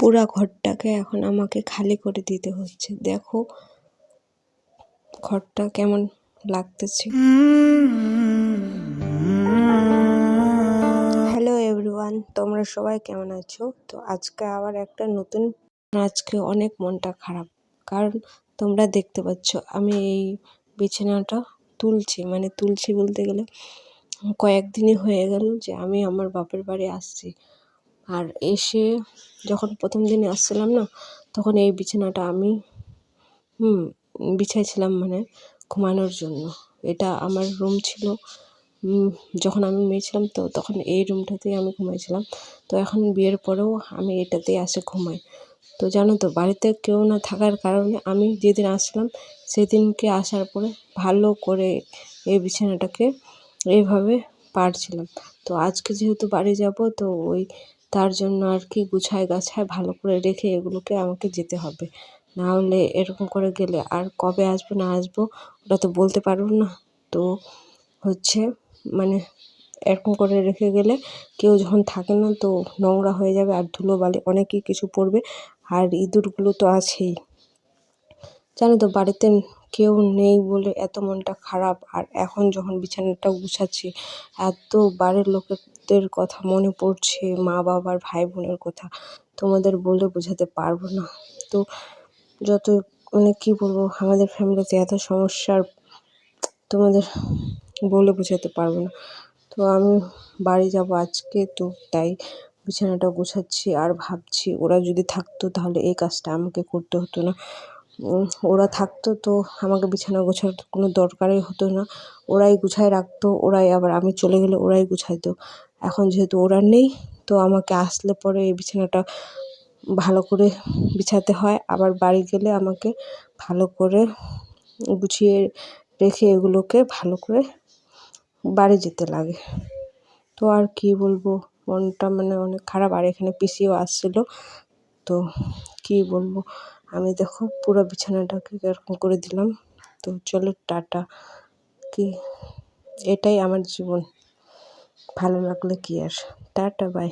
পুরা ঘরটাকে এখন আমাকে খালি করে দিতে হচ্ছে। দেখো ঘরটা কেমন লাগতেছে। হ্যালো এভরিওয়ান, তোমরা সবাই কেমন আছো? তো আজকে আবার একটা নতুন, আজকে অনেক মনটা খারাপ, কারণ তোমরা দেখতে পাচ্ছ আমি এই বিছানাটা তুলছি বলতে গেলে কয়েকদিনই হয়ে গেল যে আমি আমার বাপের বাড়ি আসছি। আর এসে যখন প্রথম দিনে আসছিলাম না, তখন এই বিছানাটা আমি বিছাইছিলাম, মানে ঘুমানোর জন্য। এটা আমার রুম ছিল। যখন আমি মেয়ে ছিলাম তো তখন এই রুমটাতেই আমি ঘুমাইছিলাম। তো এখন বিয়ের পরেও আমি এটাতেই আসে ঘুমাই। তো জানো তো, বাড়িতে কেউ না থাকার কারণে আমি যেদিন আসলাম সেদিনকে আসার পরে ভালো করে এই বিছানাটাকে এইভাবে পারছিলাম। তো আজকে যেহেতু বাড়ি যাব, তো তার জন্য আর কি গুছায় গাছায় ভালো করে রেখে এগুলোকে আমাকে যেতে হবে। না হলে এরকম করে গেলে আর কবে আসবো না আসবো ওটা তো বলতে পারবো না। তো হচ্ছে মানে এরকম করে রেখে গেলে কেউ যখন থাকে না তো নোংরা হয়ে যাবে, আর ধুলোবালি অনেকই কিছু পড়বে, আর ইঁদুরগুলো তো আছেই। জানো তো, বাড়িতে কেউ নেই বলে এত মনটা খারাপ। আর এখন যখন বিছানাটা গুছাচ্ছি, এত বাড়ির লোকেদের কথা মনে পড়ছে, মা বাবার ভাই বোনের কথা, তোমাদের বলে বোঝাতে পারবো না। তো যত কি বলবো, আমাদের ফ্যামিলিতে এত সমস্যার তোমাদের বলে বোঝাতে পারবো না। তো আমি বাড়ি যাব আজকে, তো তাই বিছানাটা গোছাচ্ছি আর ভাবছি ওরা যদি থাকতো তাহলে এই কাজটা আমাকে করতে হতো না। ওরা থাকতো তো আমাকে বিছানা গোছার কোনো দরকারই হতো না। ওরাই গুছায় রাখতো, ওরাই আবার আমি চলে গেলে ওরাই গুছাইতো। এখন যেহেতু ওরা নেই, তো আমাকে আসলে পরে এই বিছানাটা ভালো করে বিছাতে হয়, আবার বাড়ি গেলে আমাকে ভালো করে গুছিয়ে রেখে এগুলোকে ভালো করে বাড়ি যেতে লাগে। তো আর কি বলবো, মনটা অনেক খারাপ। আর এখানে পিসিও আসছিল, তো কি বলবো, আমি দেখো পুরো বিছানাটাকে এরকম করে দিলাম। তো চলো টাটা। কি এটাই আমার জীবন, ভালো লাগলে কি আর, টাটা বাই।